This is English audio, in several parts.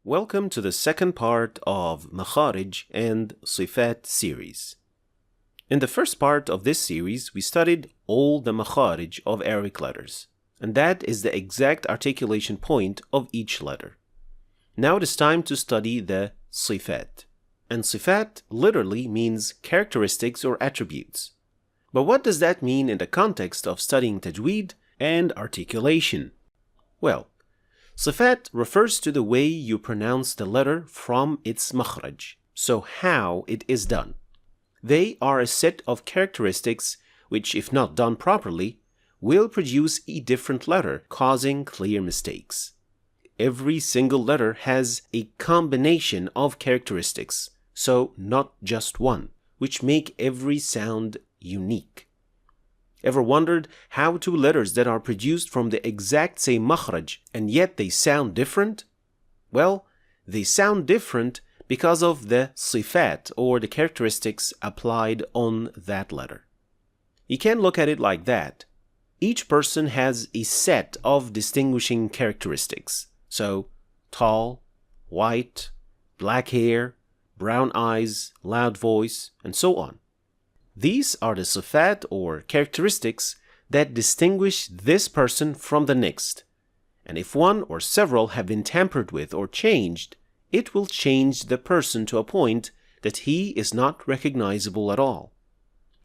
Welcome to the second part of Makharij and Sifaat series. In the first part of this series, we studied all the Makharij of Arabic letters, and that is the exact articulation point of each letter. Now it is time to study the Sifaat. And Sifaat literally means characteristics or attributes. But what does that mean in the context of studying Tajweed and articulation? Well, Sifaat refers to the way you pronounce the letter from its makhraj, so how it is done. They are a set of characteristics which, if not done properly, will produce a different letter, causing clear mistakes. Every single letter has a combination of characteristics, so not just one, which make every sound unique. Ever wondered how two letters that are produced from the exact same makhraj and yet they sound different? Well, they sound different because of the sifaat or the characteristics applied on that letter. You can look at it like that. Each person has a set of distinguishing characteristics. So, tall, white, black hair, brown eyes, loud voice, and so on. These are the sifaat or characteristics that distinguish this person from the next. And if one or several have been tampered with or changed, it will change the person to a point that he is not recognizable at all.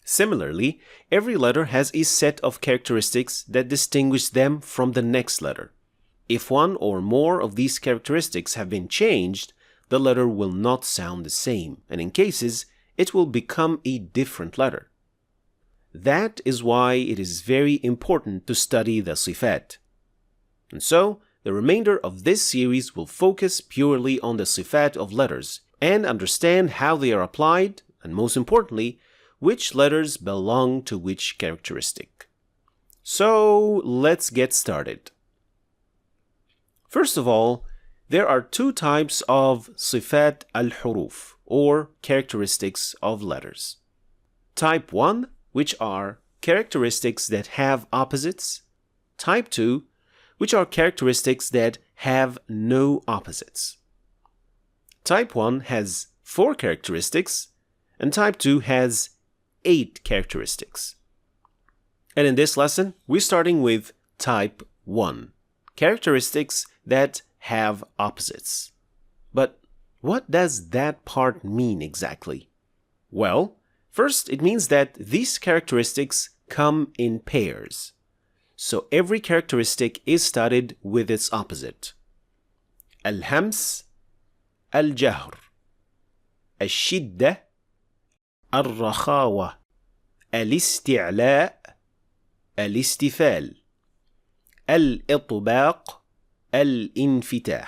Similarly, every letter has a set of characteristics that distinguish them from the next letter. If one or more of these characteristics have been changed, the letter will not sound the same, and in cases, it will become a different letter. That is why it is very important to study the sifaat. And so, the remainder of this series will focus purely on the sifaat of letters and understand how they are applied, and most importantly, which letters belong to which characteristic. So, let's get started. First of all, there are two types of Sifaat Al-huruf, or characteristics of letters. Type 1, which are characteristics that have opposites. Type 2, which are characteristics that have no opposites. Type 1 has 4 characteristics, and Type 2 has 8 characteristics. And in this lesson, we're starting with Type 1, characteristics that have opposites. But what does that part mean exactly? Well, first it means that these characteristics come in pairs. So every characteristic is studied with its opposite. Al-hams, al-jahr, al-shidda, al-rakhawa, al-isti'la, al-istifal, al-itbaq, al-infitah.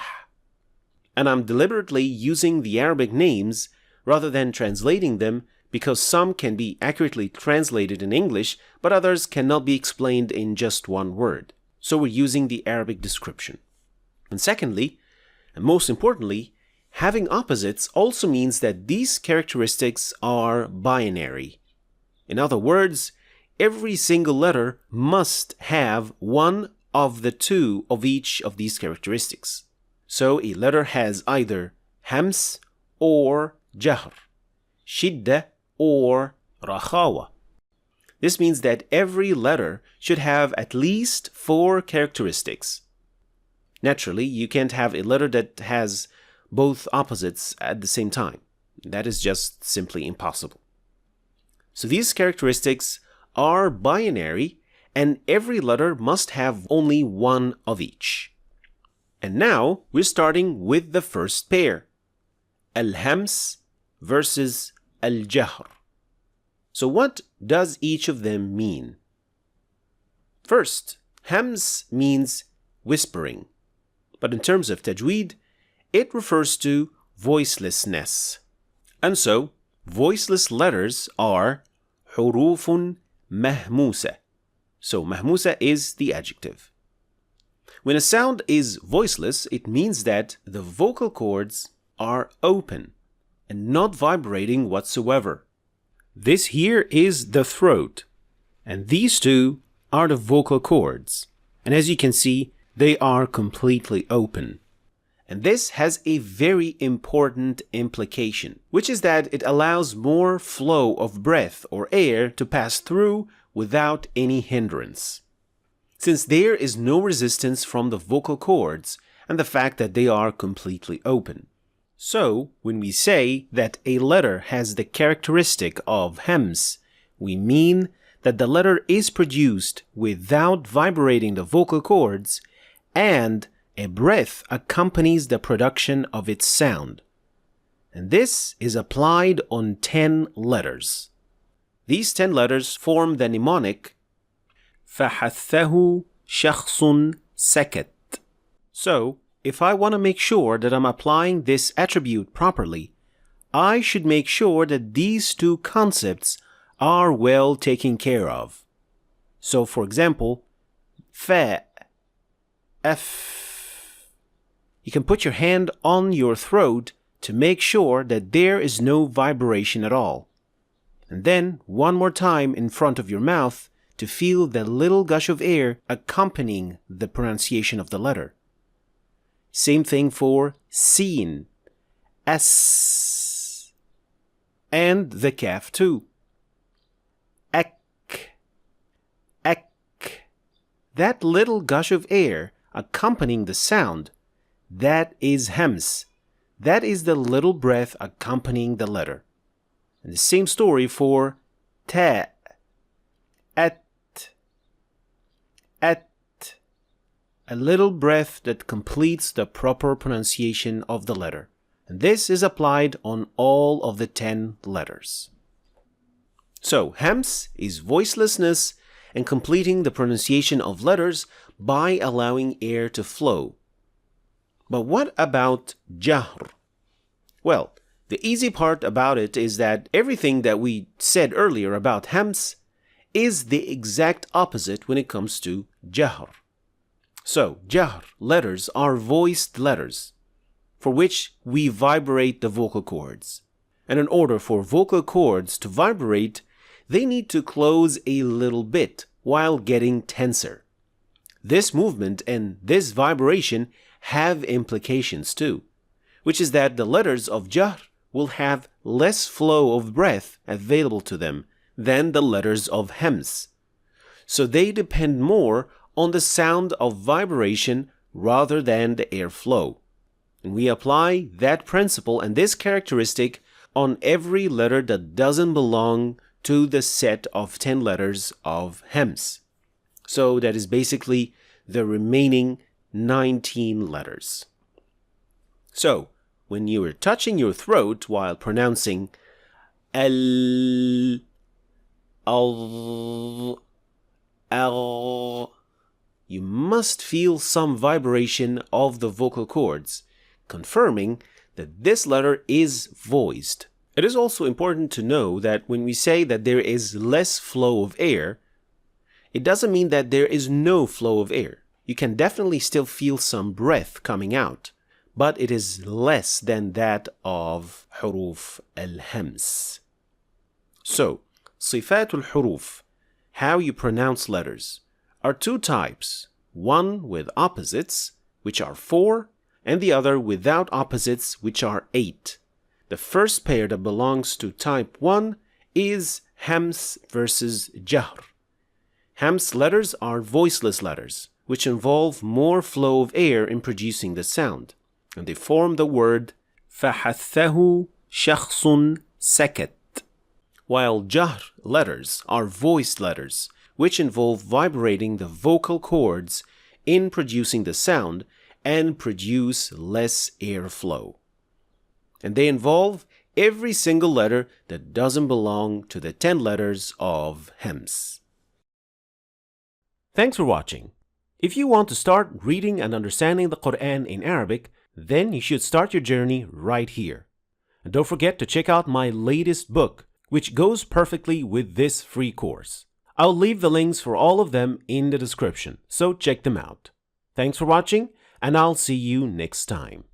And I'm deliberately using the Arabic names rather than translating them because some can be accurately translated in English, but others cannot be explained in just one word. So we're using the Arabic description. And secondly, and most importantly, having opposites also means that these characteristics are binary. In other words, every single letter must have one of the two of each of these characteristics. So a letter has either hams or jahr, shidda or rakhawa. This means that every letter should have at least 4 characteristics. Naturally, you can't have a letter that has both opposites at the same time. That is just simply impossible. So these characteristics are binary, and every letter must have only one of each. And now we're starting with the first pair, al-hams versus al-jahr. So what does each of them mean? First, hams means whispering, but in terms of tajweed, it refers to voicelessness. And so, voiceless letters are hurufun mahmusa. So mahmusa is the adjective. When a sound is voiceless, it means that the vocal cords are open and not vibrating whatsoever. This here is the throat, and these two are the vocal cords. And as you can see, they are completely open. And this has a very important implication, which is that it allows more flow of breath or air to pass through without any hindrance. Since there is no resistance from the vocal cords and the fact that they are completely open. So, when we say that a letter has the characteristic of hems, we mean that the letter is produced without vibrating the vocal cords and a breath accompanies the production of its sound. And this is applied on 10 letters. These 10 letters form the mnemonic فحثه شخص سكت. So, if I want to make sure that I'm applying this attribute properly, I should make sure that these two concepts are well taken care of. So, for example, fa, f. You can put your hand on your throat to make sure that there is no vibration at all. And then, one more time in front of your mouth to feel the little gush of air accompanying the pronunciation of the letter. Same thing for sin, as, and the kaf too. Ek, ek. That little gush of air accompanying the sound, that is hems. That is the little breath accompanying the letter. And the same story for ta, at, a little breath that completes the proper pronunciation of the letter. And this is applied on all of the 10 letters. So, hems is voicelessness and completing the pronunciation of letters by allowing air to flow. But what about jahr? Well, the easy part about it is that everything that we said earlier about hems is the exact opposite when it comes to jahr. So, jahr letters are voiced letters for which we vibrate the vocal cords. And in order for vocal cords to vibrate, they need to close a little bit while getting tenser. This movement and this vibration have implications too, which is that the letters of jahr will have less flow of breath available to them than the letters of hems. So they depend more on the sound of vibration rather than the airflow. And we apply that principle and this characteristic on every letter that doesn't belong to the set of 10 letters of hems. So that is basically the remaining 19 letters. So, when you are touching your throat while pronouncing al, you must feel some vibration of the vocal cords, confirming that this letter is voiced. It is also important to know that when we say that there is less flow of air, it doesn't mean that there is no flow of air. You can definitely still feel some breath coming out, but it is less than that of huruf al-hems. So, Sifaat Al-huruf, how you pronounce letters, are two types, one with opposites, which are 4, and the other without opposites, which are 8. The first pair that belongs to type 1 is hems versus jahr. Hems letters are voiceless letters, which involve more flow of air in producing the sound, and they form the word فحثه شخص سكت. While jahr letters are voiced letters, which involve vibrating the vocal cords in producing the sound and produce less airflow. And they involve every single letter that doesn't belong to the 10 letters of hems. Thanks for watching. If you want to start reading and understanding the Quran in Arabic, then you should start your journey right here. And don't forget to check out my latest book, which goes perfectly with this free course. I'll leave the links for all of them in the description, so check them out. Thanks for watching, and I'll see you next time.